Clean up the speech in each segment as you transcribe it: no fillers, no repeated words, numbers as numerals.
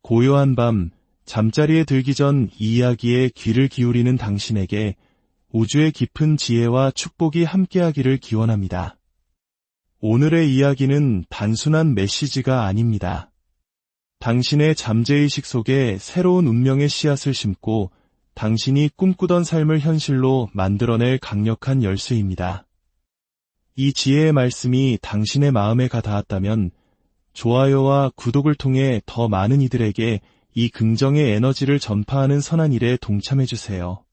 고요한 밤, 잠자리에 들기 전 이 이야기에 귀를 기울이는 당신에게 우주의 깊은 지혜와 축복이 함께하기를 기원합니다. 오늘의 이야기는 단순한 메시지가 아닙니다. 당신의 잠재의식 속에 새로운 운명의 씨앗을 심고 당신이 꿈꾸던 삶을 현실로 만들어낼 강력한 열쇠입니다. 이 지혜의 말씀이 당신의 마음에 닿았다면 좋아요와 구독을 통해 더 많은 이들에게 이 긍정의 에너지를 전파하는 선한 일에 동참해주세요.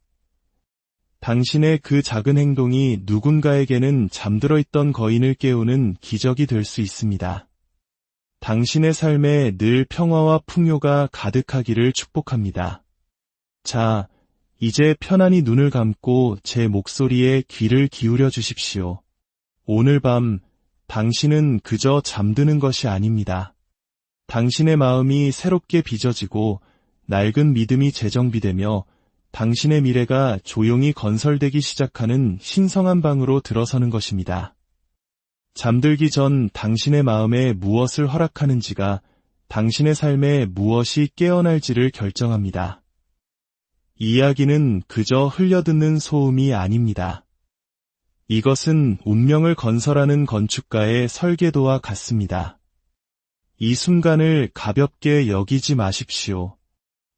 당신의 그 작은 행동이 누군가에게는 잠들어 있던 거인을 깨우는 기적이 될 수 있습니다. 당신의 삶에 늘 평화와 풍요가 가득하기를 축복합니다. 자, 이제 편안히 눈을 감고 제 목소리에 귀를 기울여 주십시오. 오늘 밤, 당신은 그저 잠드는 것이 아닙니다. 당신의 마음이 새롭게 빚어지고 낡은 믿음이 재정비되며 당신의 미래가 조용히 건설되기 시작하는 신성한 방으로 들어서는 것입니다. 잠들기 전 당신의 마음에 무엇을 허락하는지가 당신의 삶에 무엇이 깨어날지를 결정합니다. 이 이야기는 그저 흘려듣는 소음이 아닙니다. 이것은 운명을 건설하는 건축가의 설계도와 같습니다. 이 순간을 가볍게 여기지 마십시오.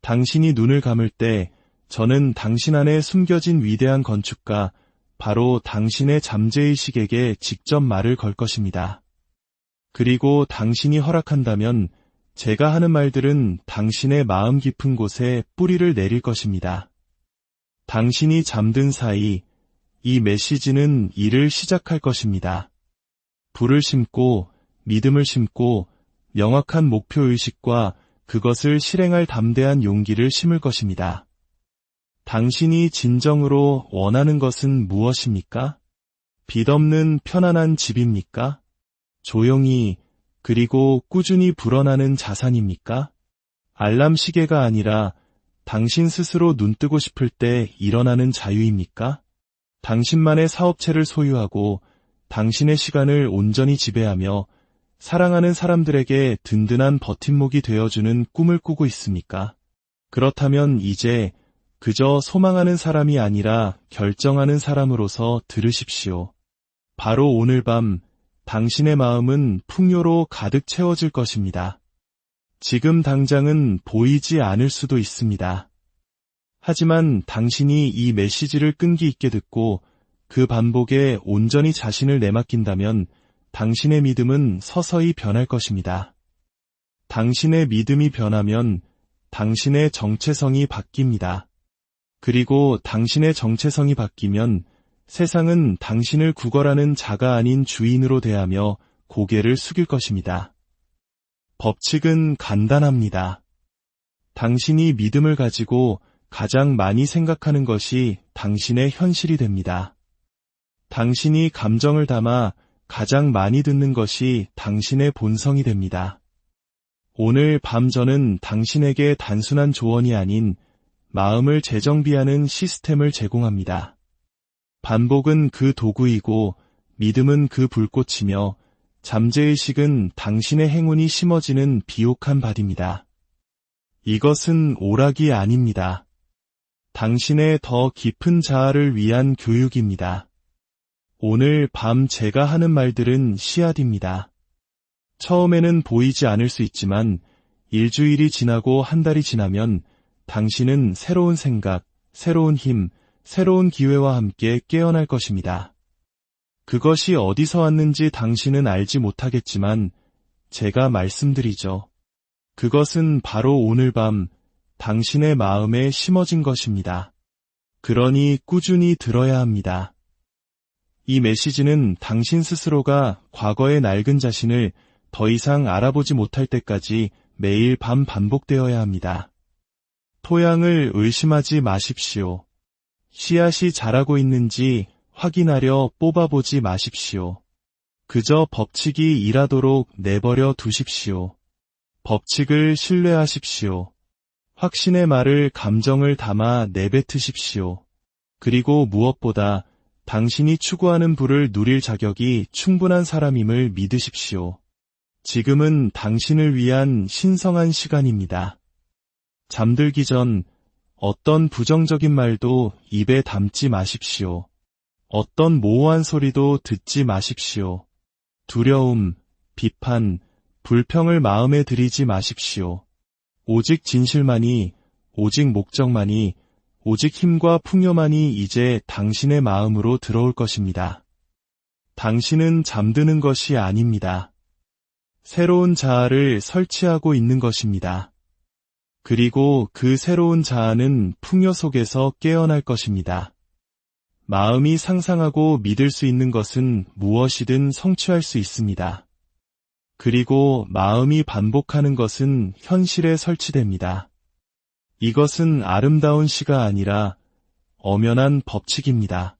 당신이 눈을 감을 때 저는 당신 안에 숨겨진 위대한 건축가, 바로 당신의 잠재의식에게 직접 말을 걸 것입니다. 그리고 당신이 허락한다면 제가 하는 말들은 당신의 마음 깊은 곳에 뿌리를 내릴 것입니다. 당신이 잠든 사이 이 메시지는 일을 시작할 것입니다. 불을 심고 믿음을 심고 명확한 목표의식과 그것을 실행할 담대한 용기를 심을 것입니다. 당신이 진정으로 원하는 것은 무엇입니까? 빚 없는 편안한 집입니까? 조용히 그리고 꾸준히 불어나는 자산입니까? 알람 시계가 아니라 당신 스스로 눈뜨고 싶을 때 일어나는 자유입니까? 당신만의 사업체를 소유하고 당신의 시간을 온전히 지배하며 사랑하는 사람들에게 든든한 버팀목이 되어주는 꿈을 꾸고 있습니까? 그렇다면 이제 그저 소망하는 사람이 아니라 결정하는 사람으로서 들으십시오. 바로 오늘 밤 당신의 마음은 풍요로 가득 채워질 것입니다. 지금 당장은 보이지 않을 수도 있습니다. 하지만 당신이 이 메시지를 끈기 있게 듣고 그 반복에 온전히 자신을 내맡긴다면 당신의 믿음은 서서히 변할 것입니다. 당신의 믿음이 변하면 당신의 정체성이 바뀝니다. 그리고 당신의 정체성이 바뀌면 세상은 당신을 구걸하는 자가 아닌 주인으로 대하며 고개를 숙일 것입니다. 법칙은 간단합니다. 당신이 믿음을 가지고 가장 많이 생각하는 것이 당신의 현실이 됩니다. 당신이 감정을 담아 가장 많이 듣는 것이 당신의 본성이 됩니다. 오늘 밤 저는 당신에게 단순한 조언이 아닌 마음을 재정비하는 시스템을 제공합니다. 반복은 그 도구이고 믿음은 그 불꽃이며 잠재의식은 당신의 행운이 심어지는 비옥한 밭입니다. 이것은 오락이 아닙니다. 당신의 더 깊은 자아를 위한 교육입니다. 오늘 밤 제가 하는 말들은 씨앗입니다. 처음에는 보이지 않을 수 있지만 일주일이 지나고 한 달이 지나면 당신은 새로운 생각, 새로운 힘, 새로운 기회와 함께 깨어날 것입니다. 그것이 어디서 왔는지 당신은 알지 못하겠지만 제가 말씀드리죠. 그것은 바로 오늘 밤 당신의 마음에 심어진 것입니다. 그러니 꾸준히 들어야 합니다. 이 메시지는 당신 스스로가 과거의 낡은 자신을 더 이상 알아보지 못할 때까지 매일 밤 반복되어야 합니다. 토양을 의심하지 마십시오. 씨앗이 자라고 있는지 확인하려 뽑아보지 마십시오. 그저 법칙이 일하도록 내버려 두십시오. 법칙을 신뢰하십시오. 확신의 말을 감정을 담아 내뱉으십시오. 그리고 무엇보다 당신이 추구하는 부를 누릴 자격이 충분한 사람임을 믿으십시오. 지금은 당신을 위한 신성한 시간입니다. 잠들기 전 어떤 부정적인 말도 입에 담지 마십시오. 어떤 모호한 소리도 듣지 마십시오. 두려움, 비판, 불평을 마음에 들이지 마십시오. 오직 진실만이, 오직 목적만이, 오직 힘과 풍요만이 이제 당신의 마음으로 들어올 것입니다. 당신은 잠드는 것이 아닙니다. 새로운 자아를 설치하고 있는 것입니다. 그리고 그 새로운 자아는 풍요 속에서 깨어날 것입니다. 마음이 상상하고 믿을 수 있는 것은 무엇이든 성취할 수 있습니다. 그리고 마음이 반복하는 것은 현실에 설치됩니다. 이것은 아름다운 시가 아니라 엄연한 법칙입니다.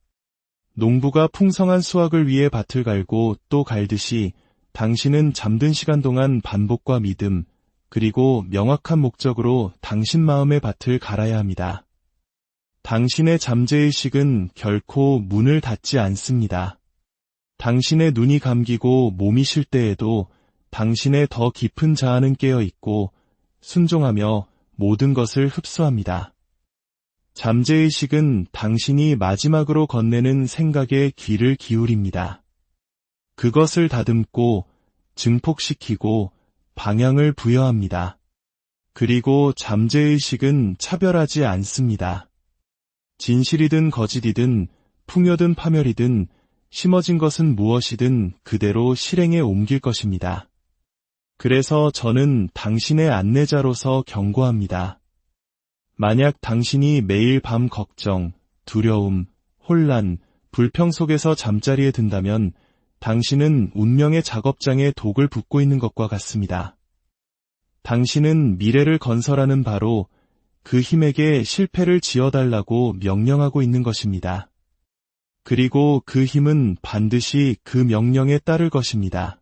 농부가 풍성한 수확을 위해 밭을 갈고 또 갈듯이 당신은 잠든 시간 동안 반복과 믿음, 그리고 명확한 목적으로 당신 마음의 밭을 갈아야 합니다. 당신의 잠재의식은 결코 문을 닫지 않습니다. 당신의 눈이 감기고 몸이 쉴 때에도 당신의 더 깊은 자아는 깨어 있고 순종하며 모든 것을 흡수합니다. 잠재의식은 당신이 마지막으로 건네는 생각에 귀를 기울입니다. 그것을 다듬고 증폭시키고 방향을 부여합니다. 그리고 잠재의식은 차별하지 않습니다. 진실이든 거짓이든 풍요든 파멸이든 심어진 것은 무엇이든 그대로 실행에 옮길 것입니다. 그래서 저는 당신의 안내자로서 경고합니다. 만약 당신이 매일 밤 걱정, 두려움, 혼란, 불평 속에서 잠자리에 든다면 당신은 운명의 작업장에 독을 붓고 있는 것과 같습니다. 당신은 미래를 건설하는 바로 그 힘에게 실패를 지어달라고 명령하고 있는 것입니다. 그리고 그 힘은 반드시 그 명령에 따를 것입니다.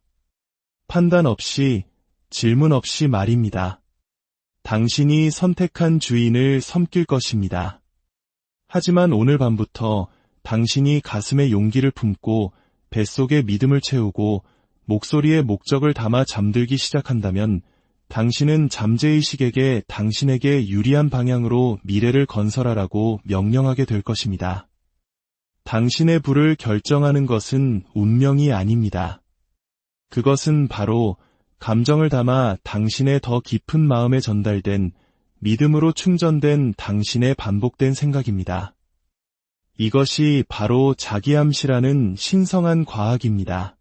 판단 없이, 질문 없이 말입니다. 당신이 선택한 주인을 섬길 것입니다. 하지만 오늘 밤부터 당신이 가슴에 용기를 품고 뱃속에 믿음을 채우고 목소리에 목적을 담아 잠들기 시작한다면 당신은 잠재의식에게 당신에게 유리한 방향으로 미래를 건설하라고 명령하게 될 것입니다. 당신의 부를 결정하는 것은 운명이 아닙니다. 그것은 바로 감정을 담아 당신의 더 깊은 마음에 전달된 믿음으로 충전된 당신의 반복된 생각입니다. 이것이 바로 자기암시라는 신성한 과학입니다.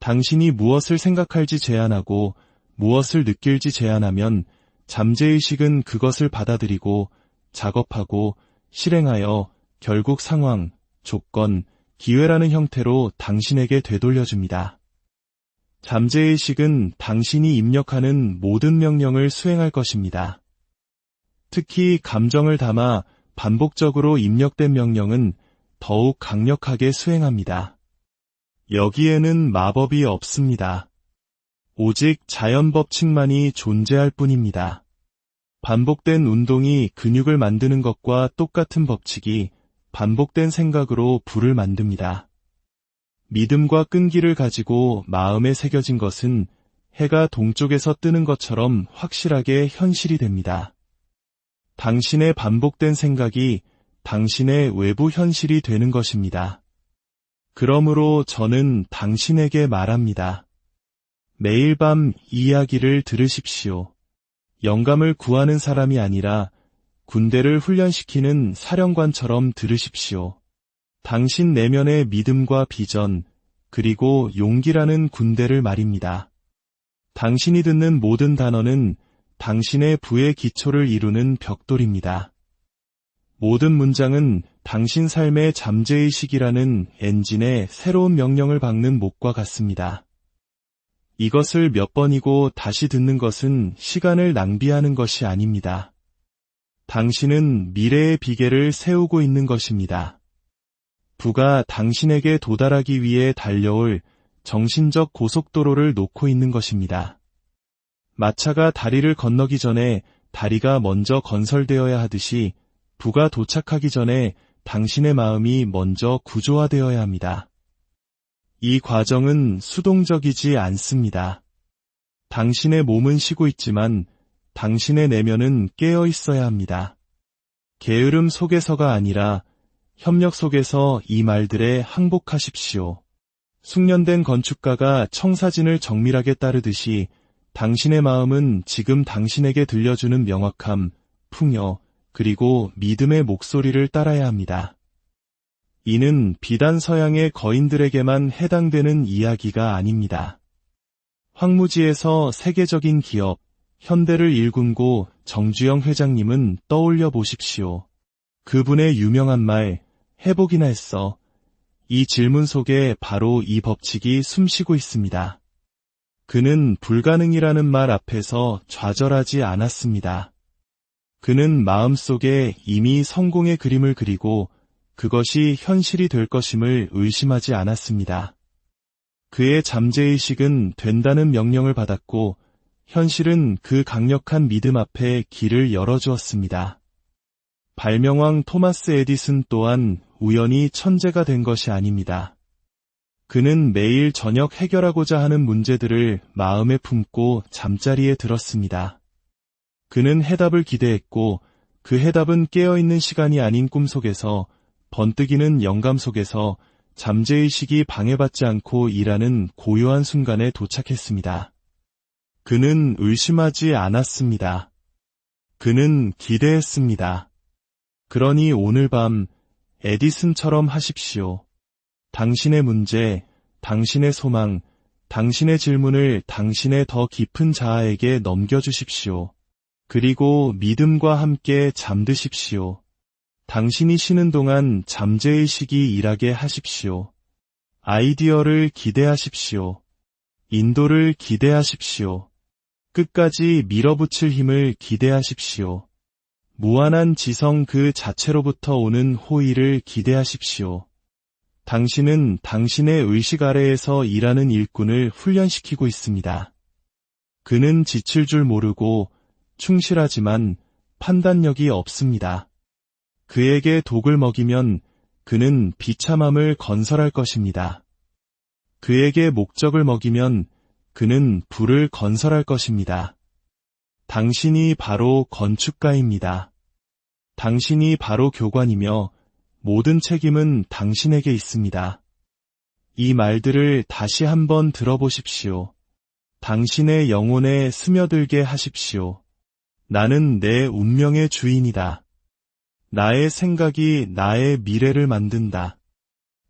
당신이 무엇을 생각할지 제안하고 무엇을 느낄지 제안하면 잠재의식은 그것을 받아들이고 작업하고 실행하여 결국 상황, 조건, 기회라는 형태로 당신에게 되돌려줍니다. 잠재의식은 당신이 입력하는 모든 명령을 수행할 것입니다. 특히 감정을 담아 반복적으로 입력된 명령은 더욱 강력하게 수행합니다. 여기에는 마법이 없습니다. 오직 자연 법칙만이 존재할 뿐입니다. 반복된 운동이 근육을 만드는 것과 똑같은 법칙이 반복된 생각으로 불을 만듭니다. 믿음과 끈기를 가지고 마음에 새겨진 것은 해가 동쪽에서 뜨는 것처럼 확실하게 현실이 됩니다. 당신의 반복된 생각이 당신의 외부 현실이 되는 것입니다. 그러므로 저는 당신에게 말합니다. 매일 밤 이야기를 들으십시오. 영감을 구하는 사람이 아니라 군대를 훈련시키는 사령관처럼 들으십시오. 당신 내면의 믿음과 비전, 그리고 용기라는 군대를 말입니다. 당신이 듣는 모든 단어는 당신의 부의 기초를 이루는 벽돌입니다. 모든 문장은 당신 삶의 잠재의식이라는 엔진에 새로운 명령을 박는 목과 같습니다. 이것을 몇 번이고 다시 듣는 것은 시간을 낭비하는 것이 아닙니다. 당신은 미래의 비계를 세우고 있는 것입니다. 부가 당신에게 도달하기 위해 달려올 정신적 고속도로를 놓고 있는 것입니다. 마차가 다리를 건너기 전에 다리가 먼저 건설되어야 하듯이 부가 도착하기 전에 당신의 마음이 먼저 구조화되어야 합니다. 이 과정은 수동적이지 않습니다. 당신의 몸은 쉬고 있지만 당신의 내면은 깨어 있어야 합니다. 게으름 속에서가 아니라 협력 속에서 이 말들에 항복하십시오. 숙련된 건축가가 청사진을 정밀하게 따르듯이 당신의 마음은 지금 당신에게 들려주는 명확함, 풍요, 그리고 믿음의 목소리를 따라야 합니다. 이는 비단 서양의 거인들에게만 해당되는 이야기가 아닙니다. 황무지에서 세계적인 기업, 현대를 일군고 정주영 회장님은 떠올려 보십시오. 그분의 유명한 말, 해보기나 했어. 이 질문 속에 바로 이 법칙이 숨쉬고 있습니다. 그는 불가능이라는 말 앞에서 좌절하지 않았습니다. 그는 마음속에 이미 성공의 그림을 그리고 그것이 현실이 될 것임을 의심하지 않았습니다. 그의 잠재의식은 된다는 명령을 받았고 현실은 그 강력한 믿음 앞에 길을 열어주었습니다. 발명왕 토마스 에디슨 또한 우연히 천재가 된 것이 아닙니다. 그는 매일 저녁 해결하고자 하는 문제들을 마음에 품고 잠자리에 들었습니다. 그는 해답을 기대했고 그 해답은 깨어있는 시간이 아닌 꿈속에서 번뜩이는 영감 속에서 잠재의식이 방해받지 않고 일하는 고요한 순간에 도착했습니다. 그는 의심하지 않았습니다. 그는 기대했습니다. 그러니 오늘 밤 에디슨처럼 하십시오. 당신의 문제, 당신의 소망, 당신의 질문을 당신의 더 깊은 자아에게 넘겨주십시오. 그리고 믿음과 함께 잠드십시오. 당신이 쉬는 동안 잠재의식이 일하게 하십시오. 아이디어를 기대하십시오. 인도를 기대하십시오. 끝까지 밀어붙일 힘을 기대하십시오. 무한한 지성 그 자체로부터 오는 호의를 기대하십시오. 당신은 당신의 의식 아래에서 일하는 일꾼을 훈련시키고 있습니다. 그는 지칠 줄 모르고 충실하지만 판단력이 없습니다. 그에게 독을 먹이면 그는 비참함을 건설할 것입니다. 그에게 목적을 먹이면 그는 불을 건설할 것입니다. 당신이 바로 건축가입니다. 당신이 바로 교관이며 모든 책임은 당신에게 있습니다. 이 말들을 다시 한번 들어보십시오. 당신의 영혼에 스며들게 하십시오. 나는 내 운명의 주인이다. 나의 생각이 나의 미래를 만든다.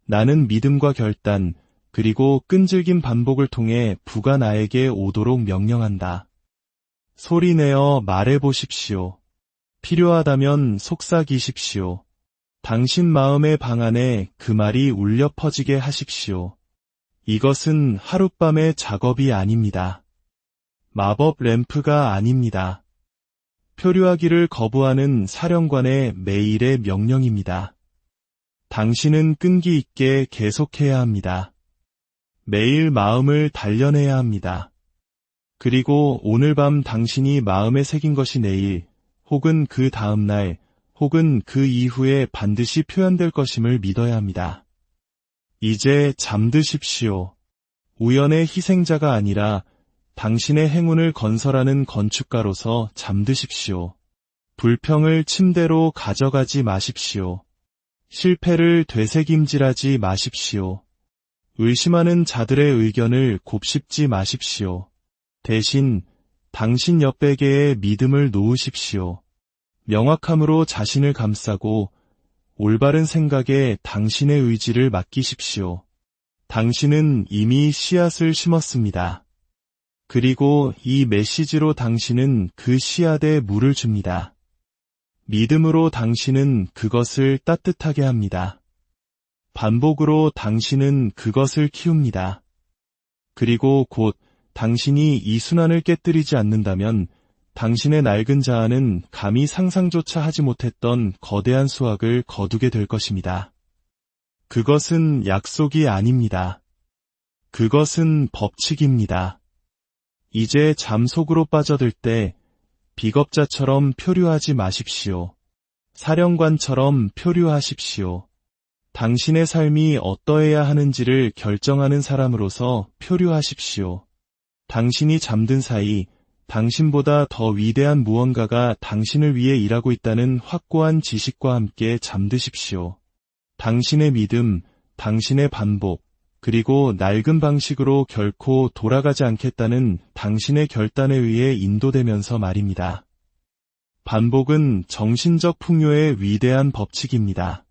나는 믿음과 결단, 그리고 끈질긴 반복을 통해 부가 나에게 오도록 명령한다. 소리내어 말해보십시오. 필요하다면 속삭이십시오. 당신 마음의 방 안에 그 말이 울려 퍼지게 하십시오. 이것은 하룻밤의 작업이 아닙니다. 마법 램프가 아닙니다. 표류하기를 거부하는 사령관의 매일의 명령입니다. 당신은 끈기 있게 계속해야 합니다. 매일 마음을 단련해야 합니다. 그리고 오늘 밤 당신이 마음에 새긴 것이 내일, 혹은 그 다음 날, 혹은 그 이후에 반드시 표현될 것임을 믿어야 합니다. 이제 잠드십시오. 우연의 희생자가 아니라 당신의 행운을 건설하는 건축가로서 잠드십시오. 불평을 침대로 가져가지 마십시오. 실패를 되새김질하지 마십시오. 의심하는 자들의 의견을 곱씹지 마십시오. 대신 당신 옆베개에 믿음을 놓으십시오. 명확함으로 자신을 감싸고 올바른 생각에 당신의 의지를 맡기십시오. 당신은 이미 씨앗을 심었습니다. 그리고 이 메시지로 당신은 그 씨앗에 물을 줍니다. 믿음으로 당신은 그것을 따뜻하게 합니다. 반복으로 당신은 그것을 키웁니다. 그리고 곧 당신이 이 순환을 깨뜨리지 않는다면 당신의 낡은 자아는 감히 상상조차 하지 못했던 거대한 수확을 거두게 될 것입니다. 그것은 약속이 아닙니다. 그것은 법칙입니다. 이제 잠 속으로 빠져들 때 비겁자처럼 표류하지 마십시오. 사령관처럼 표류하십시오. 당신의 삶이 어떠해야 하는지를 결정하는 사람으로서 표류하십시오. 당신이 잠든 사이 당신보다 더 위대한 무언가가 당신을 위해 일하고 있다는 확고한 지식과 함께 잠드십시오. 당신의 믿음, 당신의 반복, 그리고 낡은 방식으로 결코 돌아가지 않겠다는 당신의 결단에 의해 인도되면서 말입니다. 반복은 정신적 풍요의 위대한 법칙입니다.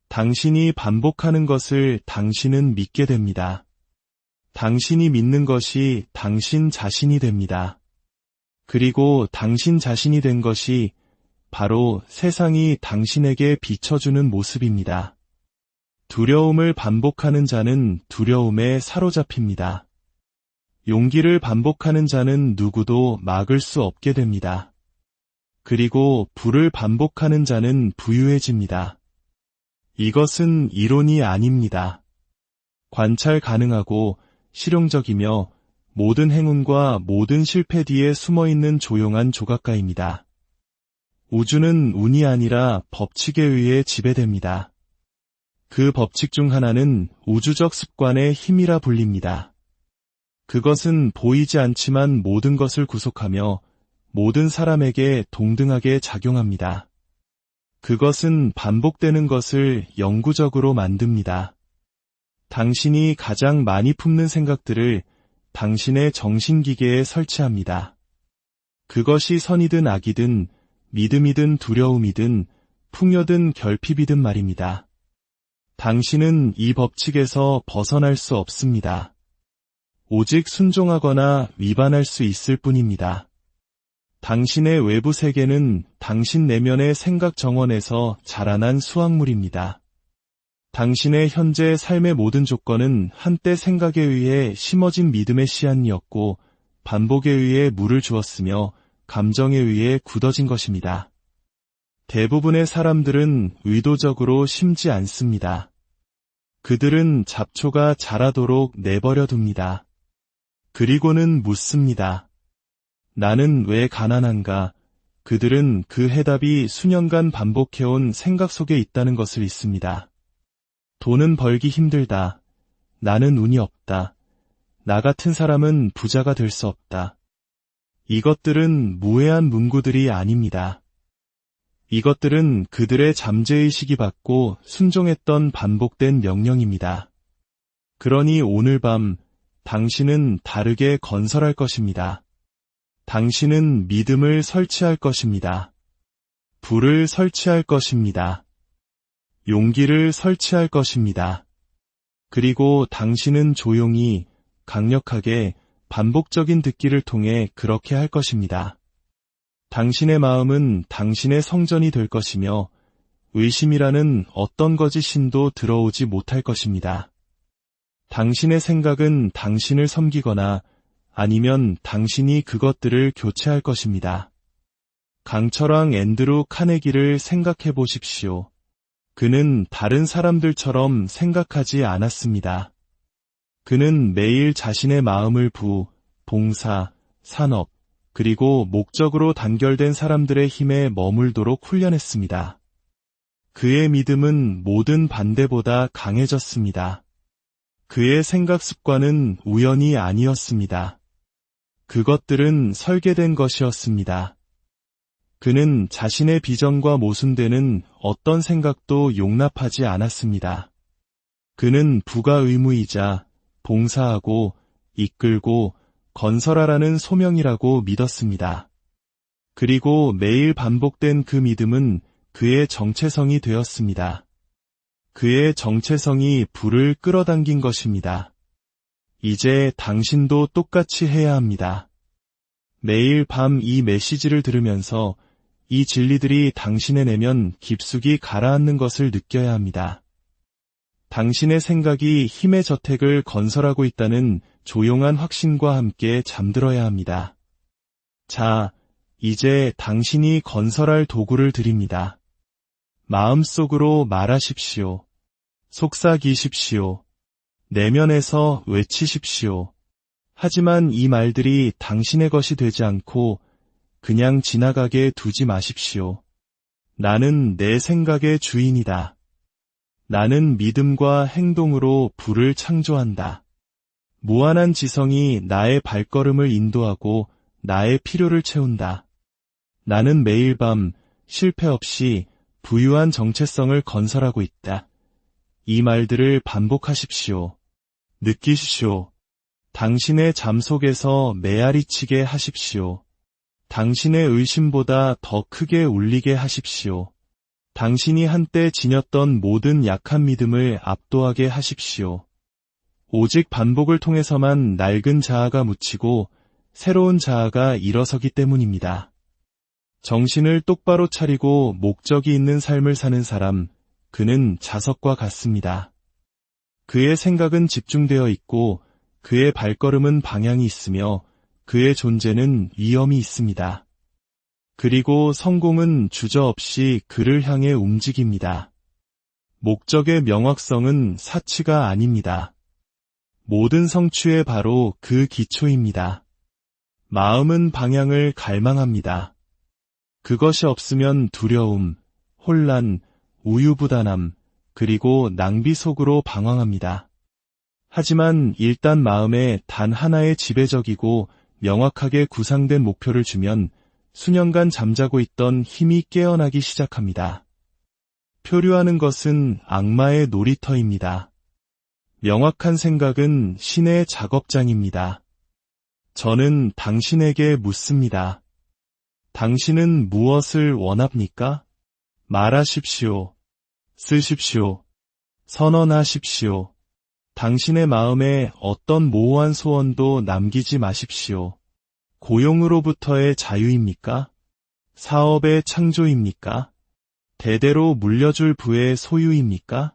당신이 반복하는 것을 당신은 믿게 됩니다. 당신이 믿는 것이 당신 자신이 됩니다. 그리고 당신 자신이 된 것이 바로 세상이 당신에게 비춰주는 모습입니다. 두려움을 반복하는 자는 두려움에 사로잡힙니다. 용기를 반복하는 자는 누구도 막을 수 없게 됩니다. 그리고 부를 반복하는 자는 부유해집니다. 이것은 이론이 아닙니다. 관찰 가능하고 실용적이며 모든 행운과 모든 실패 뒤에 숨어있는 조용한 조각가입니다. 우주는 운이 아니라 법칙에 의해 지배됩니다. 그 법칙 중 하나는 우주적 습관의 힘이라 불립니다. 그것은 보이지 않지만 모든 것을 구속하며 모든 사람에게 동등하게 작용합니다. 그것은 반복되는 것을 영구적으로 만듭니다. 당신이 가장 많이 품는 생각들을 당신의 정신기계에 설치합니다. 그것이 선이든 악이든 믿음이든 두려움이든 풍요든 결핍이든 말입니다. 당신은 이 법칙에서 벗어날 수 없습니다. 오직 순종하거나 위반할 수 있을 뿐입니다. 당신의 외부 세계는 당신 내면의 생각 정원에서 자라난 수확물입니다. 당신의 현재 삶의 모든 조건은 한때 생각에 의해 심어진 믿음의 씨앗이었고 반복에 의해 물을 주었으며 감정에 의해 굳어진 것입니다. 대부분의 사람들은 의도적으로 심지 않습니다. 그들은 잡초가 자라도록 내버려 둡니다. 그리고는 묻습니다. 나는 왜 가난한가? 그들은 그 해답이 수년간 반복해온 생각 속에 있다는 것을 잊습니다. 돈은 벌기 힘들다. 나는 운이 없다. 나 같은 사람은 부자가 될 수 없다. 이것들은 무해한 문구들이 아닙니다. 이것들은 그들의 잠재의식이 받고 순종했던 반복된 명령입니다. 그러니 오늘 밤 당신은 다르게 건설할 것입니다. 당신은 믿음을 설치할 것입니다. 불을 설치할 것입니다. 용기를 설치할 것입니다. 그리고 당신은 조용히, 강력하게, 반복적인 듣기를 통해 그렇게 할 것입니다. 당신의 마음은 당신의 성전이 될 것이며 의심이라는 어떤 거짓 신도 들어오지 못할 것입니다. 당신의 생각은 당신을 섬기거나 아니면 당신이 그것들을 교체할 것입니다. 강철왕 앤드루 카네기를 생각해 보십시오. 그는 다른 사람들처럼 생각하지 않았습니다. 그는 매일 자신의 마음을 봉사, 산업, 그리고 목적으로 단결된 사람들의 힘에 머물도록 훈련했습니다. 그의 믿음은 모든 반대보다 강해졌습니다. 그의 생각 습관은 우연이 아니었습니다. 그것들은 설계된 것이었습니다. 그는 자신의 비전과 모순되는 어떤 생각도 용납하지 않았습니다. 그는 부가 의무이자 봉사하고 이끌고 건설하라는 소명이라고 믿었습니다. 그리고 매일 반복된 그 믿음은 그의 정체성이 되었습니다. 그의 정체성이 불을 끌어당긴 것입니다. 이제 당신도 똑같이 해야 합니다. 매일 밤 이 메시지를 들으면서 이 진리들이 당신의 내면 깊숙이 가라앉는 것을 느껴야 합니다. 당신의 생각이 힘의 저택을 건설하고 있다는 조용한 확신과 함께 잠들어야 합니다. 자, 이제 당신이 건설할 도구를 드립니다. 마음속으로 말하십시오. 속삭이십시오. 내면에서 외치십시오. 하지만 이 말들이 당신의 것이 되지 않고 그냥 지나가게 두지 마십시오. 나는 내 생각의 주인이다. 나는 믿음과 행동으로 불을 창조한다. 무한한 지성이 나의 발걸음을 인도하고 나의 필요를 채운다. 나는 매일 밤 실패 없이 부유한 정체성을 건설하고 있다. 이 말들을 반복하십시오. 느끼십시오. 당신의 잠 속에서 메아리치게 하십시오. 당신의 의심보다 더 크게 울리게 하십시오. 당신이 한때 지녔던 모든 약한 믿음을 압도하게 하십시오. 오직 반복을 통해서만 낡은 자아가 묻히고 새로운 자아가 일어서기 때문입니다. 정신을 똑바로 차리고 목적이 있는 삶을 사는 사람, 그는 자석과 같습니다. 그의 생각은 집중되어 있고 그의 발걸음은 방향이 있으며 그의 존재는 위엄이 있습니다. 그리고 성공은 주저없이 그를 향해 움직입니다. 목적의 명확성은 사치가 아닙니다. 모든 성취의 바로 그 기초입니다. 마음은 방향을 갈망합니다. 그것이 없으면 두려움, 혼란, 우유부단함, 그리고 낭비 속으로 방황합니다. 하지만 일단 마음에 단 하나의 지배적이고 명확하게 구상된 목표를 주면 수년간 잠자고 있던 힘이 깨어나기 시작합니다. 표류하는 것은 악마의 놀이터입니다. 명확한 생각은 신의 작업장입니다. 저는 당신에게 묻습니다. 당신은 무엇을 원합니까? 말하십시오. 쓰십시오. 선언하십시오. 당신의 마음에 어떤 모호한 소원도 남기지 마십시오. 고용으로부터의 자유입니까? 사업의 창조입니까? 대대로 물려줄 부의 소유입니까?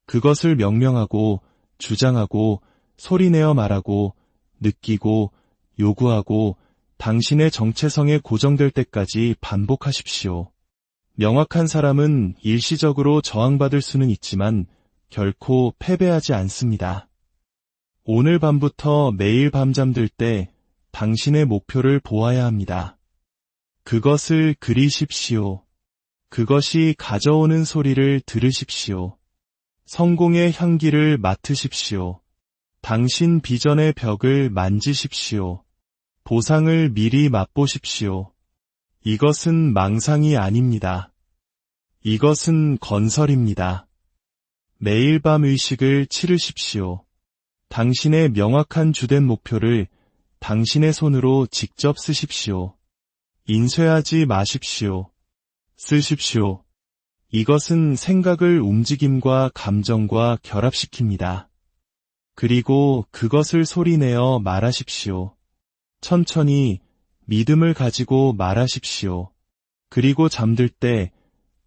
그것을 명명하고 주장하고 소리내어 말하고 느끼고 요구하고 당신의 정체성에 고정될 때까지 반복하십시오. 명확한 사람은 일시적으로 저항받을 수는 있지만 결코 패배하지 않습니다. 오늘 밤부터 매일 밤 잠들 때 당신의 목표를 보아야 합니다. 그것을 그리십시오. 그것이 가져오는 소리를 들으십시오. 성공의 향기를 맡으십시오. 당신 비전의 벽을 만지십시오. 보상을 미리 맛보십시오. 이것은 망상이 아닙니다. 이것은 건설입니다. 매일 밤 의식을 치르십시오. 당신의 명확한 주된 목표를 당신의 손으로 직접 쓰십시오. 인쇄하지 마십시오. 쓰십시오. 이것은 생각을 움직임과 감정과 결합시킵니다. 그리고 그것을 소리내어 말하십시오. 천천히 믿음을 가지고 말하십시오. 그리고 잠들 때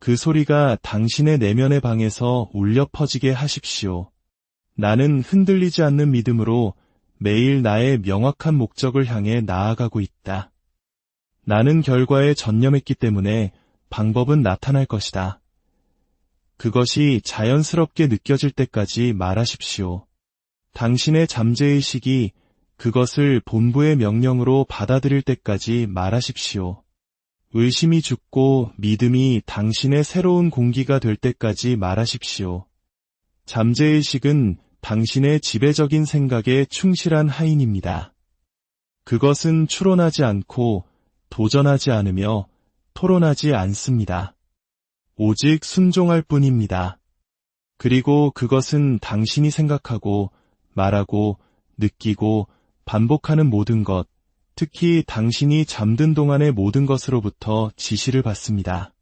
그 소리가 당신의 내면의 방에서 울려 퍼지게 하십시오. 나는 흔들리지 않는 믿음으로 매일 나의 명확한 목적을 향해 나아가고 있다. 나는 결과에 전념했기 때문에 방법은 나타날 것이다. 그것이 자연스럽게 느껴질 때까지 말하십시오. 당신의 잠재의식이 그것을 본부의 명령으로 받아들일 때까지 말하십시오. 의심이 죽고 믿음이 당신의 새로운 공기가 될 때까지 말하십시오. 잠재의식은 당신의 지배적인 생각에 충실한 하인입니다. 그것은 추론하지 않고 도전하지 않으며 토론하지 않습니다. 오직 순종할 뿐입니다. 그리고 그것은 당신이 생각하고 말하고 느끼고 반복하는 모든 것, 특히 당신이 잠든 동안의 모든 것으로부터 지시를 받습니다.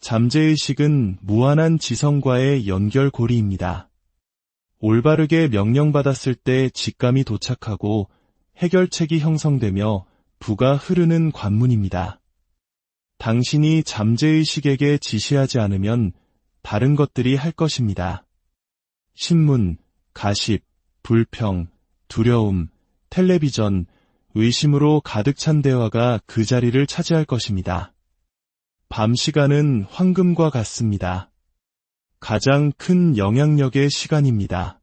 잠재의식은 무한한 지성과의 연결고리입니다. 올바르게 명령받았을 때 직감이 도착하고 해결책이 형성되며 부가 흐르는 관문입니다. 당신이 잠재의식에게 지시하지 않으면 다른 것들이 할 것입니다. 신문, 가십, 불평, 두려움, 텔레비전, 의심으로 가득 찬 대화가 그 자리를 차지할 것입니다. 밤 시간은 황금과 같습니다. 가장 큰 영향력의 시간입니다.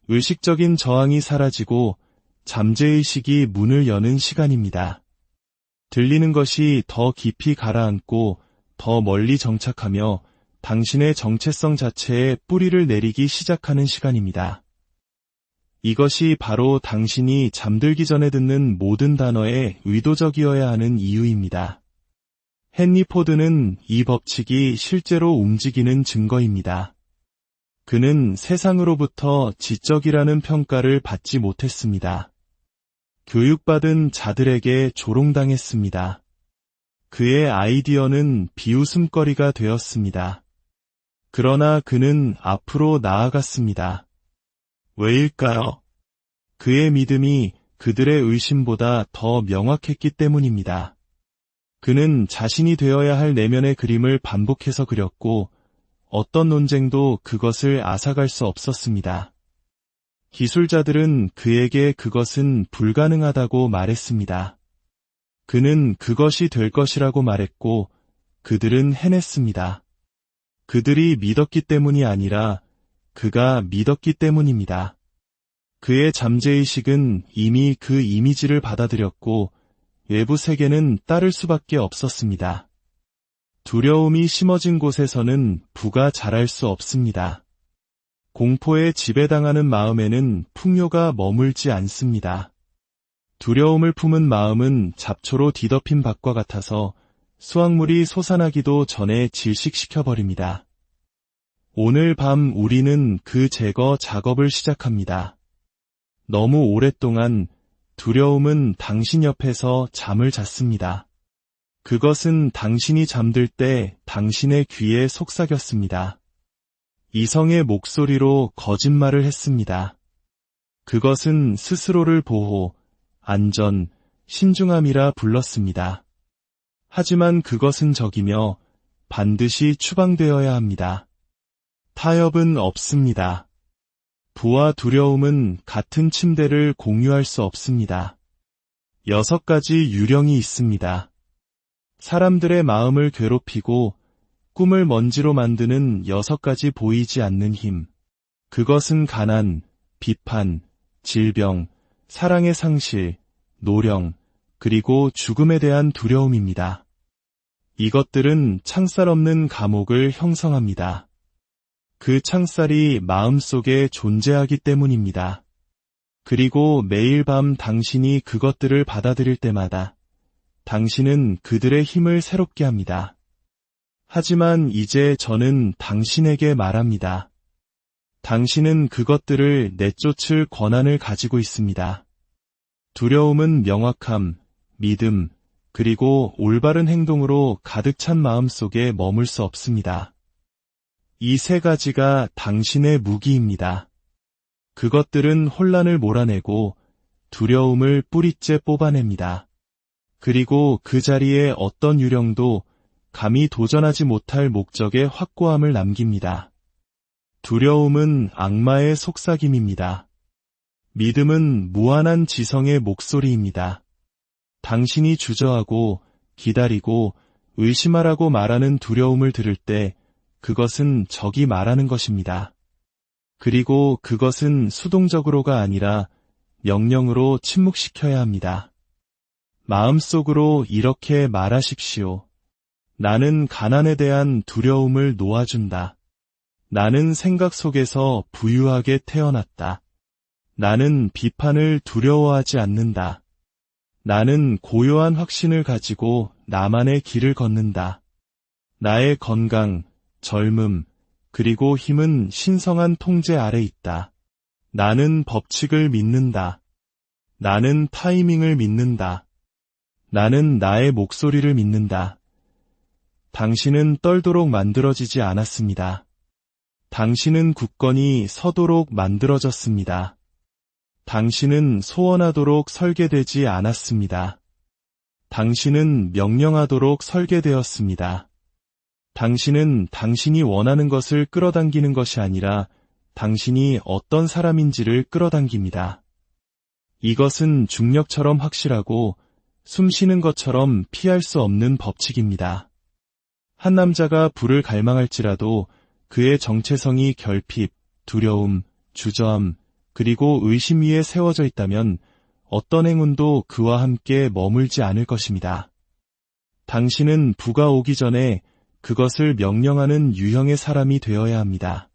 의식적인 저항이 사라지고 잠재의식이 문을 여는 시간입니다. 들리는 것이 더 깊이 가라앉고 더 멀리 정착하며 당신의 정체성 자체에 뿌리를 내리기 시작하는 시간입니다. 이것이 바로 당신이 잠들기 전에 듣는 모든 단어에 의도적이어야 하는 이유입니다. 헨리 포드는 이 법칙이 실제로 움직이는 증거입니다. 그는 세상으로부터 지적이라는 평가를 받지 못했습니다. 교육받은 자들에게 조롱당했습니다. 그의 아이디어는 비웃음거리가 되었습니다. 그러나 그는 앞으로 나아갔습니다. 왜일까요? 그의 믿음이 그들의 의심보다 더 명확했기 때문입니다. 그는 자신이 되어야 할 내면의 그림을 반복해서 그렸고 어떤 논쟁도 그것을 앗아갈 수 없었습니다. 기술자들은 그에게 그것은 불가능하다고 말했습니다. 그는 그것이 될 것이라고 말했고 그들은 해냈습니다. 그들이 믿었기 때문이 아니라 그가 믿었기 때문입니다. 그의 잠재의식은 이미 그 이미지를 받아들였고 외부 세계는 따를 수밖에 없었습니다. 두려움이 심어진 곳에서는 부가 자랄 수 없습니다. 공포에 지배당하는 마음에는 풍요가 머물지 않습니다. 두려움을 품은 마음은 잡초로 뒤덮인 밭과 같아서 수확물이 솟아나기도 전에 질식시켜버립니다. 오늘 밤 우리는 그 제거 작업을 시작합니다. 너무 오랫동안 두려움은 당신 옆에서 잠을 잤습니다. 그것은 당신이 잠들 때 당신의 귀에 속삭였습니다. 이성의 목소리로 거짓말을 했습니다. 그것은 스스로를 보호, 안전, 신중함이라 불렀습니다. 하지만 그것은 적이며 반드시 추방되어야 합니다. 타협은 없습니다. 부와 두려움은 같은 침대를 공유할 수 없습니다. 6가지 유령이 있습니다. 사람들의 마음을 괴롭히고 꿈을 먼지로 만드는 6가지 보이지 않는 힘. 그것은 가난, 비판, 질병, 사랑의 상실, 노령, 그리고 죽음에 대한 두려움입니다. 이것들은 창살 없는 감옥을 형성합니다. 그 창살이 마음속에 존재하기 때문입니다. 그리고 매일 밤 당신이 그것들을 받아들일 때마다 당신은 그들의 힘을 새롭게 합니다. 하지만 이제 저는 당신에게 말합니다. 당신은 그것들을 내쫓을 권한을 가지고 있습니다. 두려움은 명확함, 믿음, 그리고 올바른 행동으로 가득 찬 마음 속에 머물 수 없습니다. 이 3가지가 당신의 무기입니다. 그것들은 혼란을 몰아내고 두려움을 뿌리째 뽑아냅니다. 그리고 그 자리에 어떤 유령도 감히 도전하지 못할 목적의 확고함을 남깁니다. 두려움은 악마의 속삭임입니다. 믿음은 무한한 지성의 목소리입니다. 당신이 주저하고 기다리고 의심하라고 말하는 두려움을 들을 때 그것은 적이 말하는 것입니다. 그리고 그것은 수동적으로가 아니라 명령으로 침묵시켜야 합니다. 마음속으로 이렇게 말하십시오. 나는 가난에 대한 두려움을 놓아준다. 나는 생각 속에서 부유하게 태어났다. 나는 비판을 두려워하지 않는다. 나는 고요한 확신을 가지고 나만의 길을 걷는다. 나의 건강, 젊음, 그리고 힘은 신성한 통제 아래 있다. 나는 법칙을 믿는다. 나는 타이밍을 믿는다. 나는 나의 목소리를 믿는다. 당신은 떨도록 만들어지지 않았습니다. 당신은 굳건히 서도록 만들어졌습니다. 당신은 소원하도록 설계되지 않았습니다. 당신은 명령하도록 설계되었습니다. 당신은 당신이 원하는 것을 끌어당기는 것이 아니라 당신이 어떤 사람인지를 끌어당깁니다. 이것은 중력처럼 확실하고 숨 쉬는 것처럼 피할 수 없는 법칙입니다. 한 남자가 부를 갈망할지라도 그의 정체성이 결핍, 두려움, 주저함, 그리고 의심 위에 세워져 있다면 어떤 행운도 그와 함께 머물지 않을 것입니다. 당신은 부가 오기 전에 그것을 명령하는 유형의 사람이 되어야 합니다.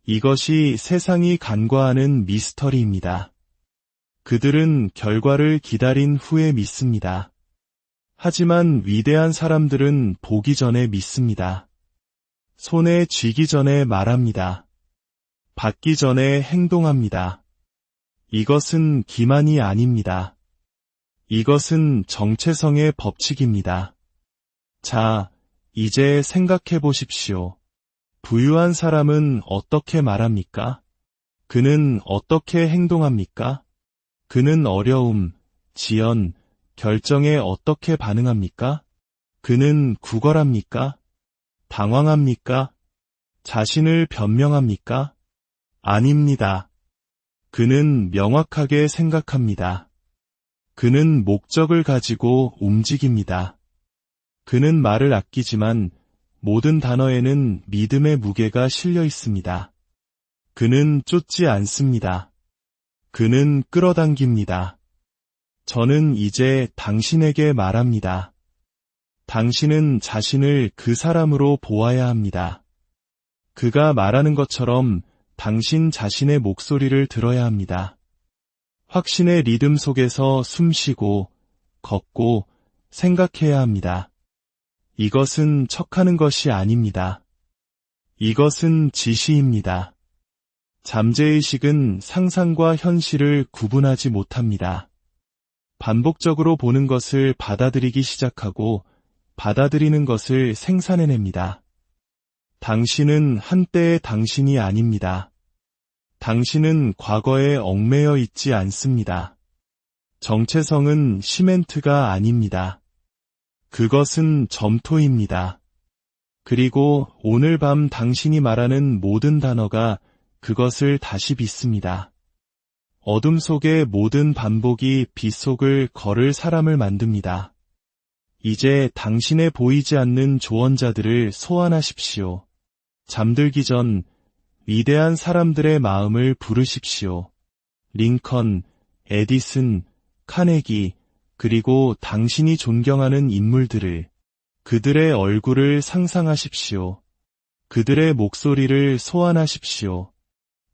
이것이 세상이 간과하는 미스터리입니다. 그들은 결과를 기다린 후에 믿습니다. 하지만 위대한 사람들은 보기 전에 믿습니다. 손에 쥐기 전에 말합니다. 받기 전에 행동합니다. 이것은 기만이 아닙니다. 이것은 정체성의 법칙입니다. 자, 이제 생각해 보십시오. 부유한 사람은 어떻게 말합니까? 그는 어떻게 행동합니까? 그는 어려움, 지연, 결정에 어떻게 반응합니까? 그는 구걸합니까? 당황합니까? 자신을 변명합니까? 아닙니다. 그는 명확하게 생각합니다. 그는 목적을 가지고 움직입니다. 그는 말을 아끼지만 모든 단어에는 믿음의 무게가 실려 있습니다. 그는 쫓지 않습니다. 그는 끌어당깁니다. 저는 이제 당신에게 말합니다. 당신은 자신을 그 사람으로 보아야 합니다. 그가 말하는 것처럼 당신 자신의 목소리를 들어야 합니다. 확신의 리듬 속에서 숨쉬고, 걷고, 생각해야 합니다. 이것은 척하는 것이 아닙니다. 이것은 지시입니다. 잠재의식은 상상과 현실을 구분하지 못합니다. 반복적으로 보는 것을 받아들이기 시작하고 받아들이는 것을 생산해냅니다. 당신은 한때의 당신이 아닙니다. 당신은 과거에 얽매여 있지 않습니다. 정체성은 시멘트가 아닙니다. 그것은 점토입니다. 그리고 오늘 밤 당신이 말하는 모든 단어가 그것을 다시 빚습니다. 어둠 속의 모든 반복이 빛 속을 걸을 사람을 만듭니다. 이제 당신의 보이지 않는 조언자들을 소환하십시오. 잠들기 전 위대한 사람들의 마음을 부르십시오. 링컨, 에디슨, 카네기, 그리고 당신이 존경하는 인물들을, 그들의 얼굴을 상상하십시오. 그들의 목소리를 소환하십시오.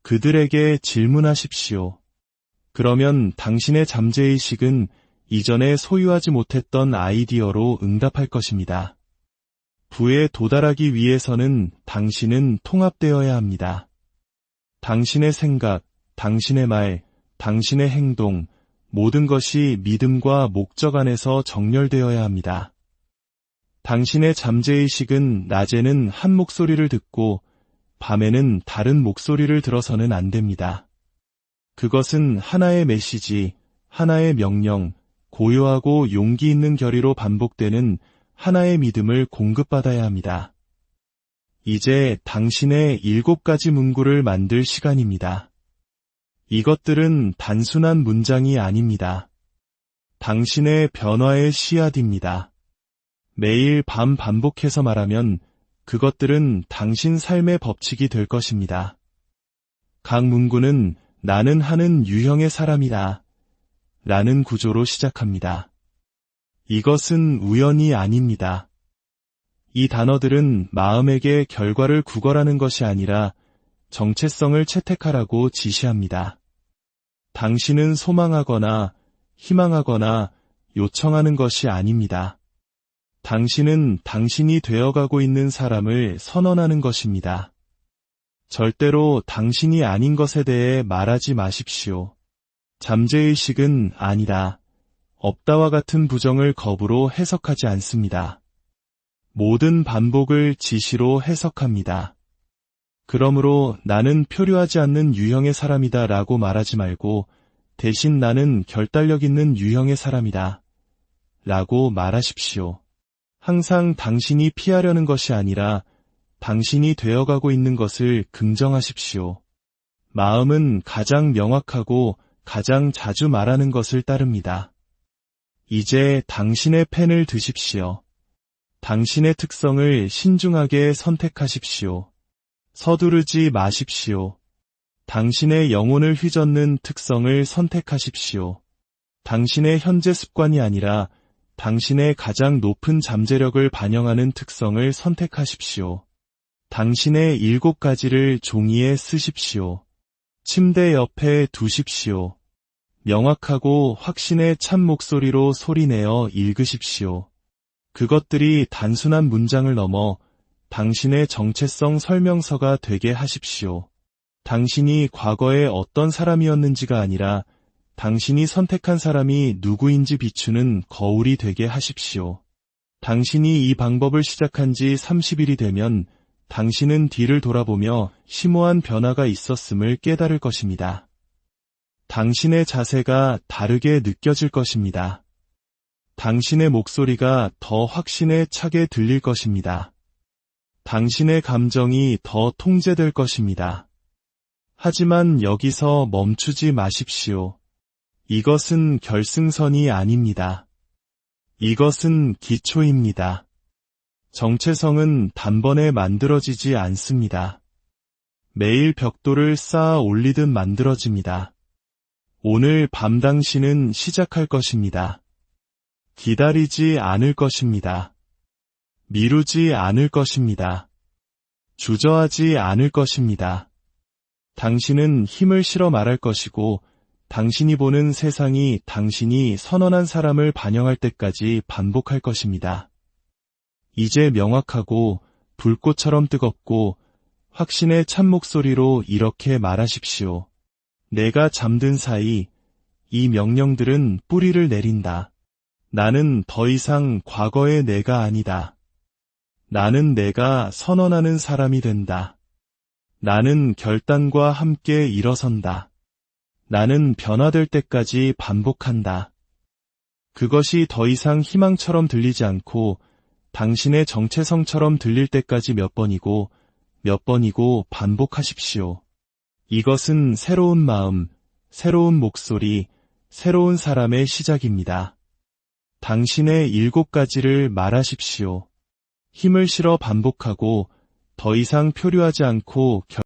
그들에게 질문하십시오. 그러면 당신의 잠재의식은 이전에 소유하지 못했던 아이디어로 응답할 것입니다. 부에 도달하기 위해서는 당신은 통합되어야 합니다. 당신의 생각, 당신의 말, 당신의 행동, 모든 것이 믿음과 목적 안에서 정렬되어야 합니다. 당신의 잠재의식은 낮에는 한 목소리를 듣고 밤에는 다른 목소리를 들어서는 안 됩니다. 그것은 하나의 메시지, 하나의 명령, 고요하고 용기 있는 결의로 반복되는 하나의 믿음을 공급받아야 합니다. 이제 당신의 7가지 문구를 만들 시간입니다. 이것들은 단순한 문장이 아닙니다. 당신의 변화의 씨앗입니다. 매일 밤 반복해서 말하면 그것들은 당신 삶의 법칙이 될 것입니다. 각 문구는 나는 하는 유형의 사람이다 라는 구조로 시작합니다. 이것은 우연이 아닙니다. 이 단어들은 마음에게 결과를 구걸하는 것이 아니라 정체성을 채택하라고 지시합니다. 당신은 소망하거나 희망하거나 요청하는 것이 아닙니다. 당신은 당신이 되어가고 있는 사람을 선언하는 것입니다. 절대로 당신이 아닌 것에 대해 말하지 마십시오. 잠재의식은 아니다, 없다와 같은 부정을 겁으로 해석하지 않습니다. 모든 반복을 지시로 해석합니다. 그러므로 나는 표류하지 않는 유형의 사람이다 라고 말하지 말고 대신 나는 결단력 있는 유형의 사람이다 라고 말하십시오. 항상 당신이 피하려는 것이 아니라 당신이 되어가고 있는 것을 긍정하십시오. 마음은 가장 명확하고 가장 자주 말하는 것을 따릅니다. 이제 당신의 펜을 드십시오. 당신의 특성을 신중하게 선택하십시오. 서두르지 마십시오. 당신의 영혼을 휘젓는 특성을 선택하십시오. 당신의 현재 습관이 아니라 당신의 가장 높은 잠재력을 반영하는 특성을 선택하십시오. 당신의 7가지를 종이에 쓰십시오. 침대 옆에 두십시오. 명확하고 확신의 참 목소리로 소리내어 읽으십시오. 그것들이 단순한 문장을 넘어 당신의 정체성 설명서가 되게 하십시오. 당신이 과거에 어떤 사람이었는지가 아니라 당신이 선택한 사람이 누구인지 비추는 거울이 되게 하십시오. 당신이 이 방법을 시작한 지 30일이 되면 당신은 뒤를 돌아보며 심오한 변화가 있었음을 깨달을 것입니다. 당신의 자세가 다르게 느껴질 것입니다. 당신의 목소리가 더 확신에 차게 들릴 것입니다. 당신의 감정이 더 통제될 것입니다. 하지만 여기서 멈추지 마십시오. 이것은 결승선이 아닙니다. 이것은 기초입니다. 정체성은 단번에 만들어지지 않습니다. 매일 벽돌을 쌓아 올리듯 만들어집니다. 오늘 밤 당신은 시작할 것입니다. 기다리지 않을 것입니다. 미루지 않을 것입니다. 주저하지 않을 것입니다. 당신은 힘을 실어 말할 것이고 당신이 보는 세상이 당신이 선언한 사람을 반영할 때까지 반복할 것입니다. 이제 명확하고 불꽃처럼 뜨겁고 확신의 참 목소리로 이렇게 말하십시오. 내가 잠든 사이 이 명령들은 뿌리를 내린다. 나는 더 이상 과거의 내가 아니다. 나는 내가 선언하는 사람이 된다. 나는 결단과 함께 일어선다. 나는 변화될 때까지 반복한다. 그것이 더 이상 희망처럼 들리지 않고 당신의 정체성처럼 들릴 때까지 몇 번이고 반복하십시오. 이것은 새로운 마음, 새로운 목소리, 새로운 사람의 시작입니다. 당신의 7가지를 말하십시오. 힘을 실어 반복하고 더 이상 표류하지 않고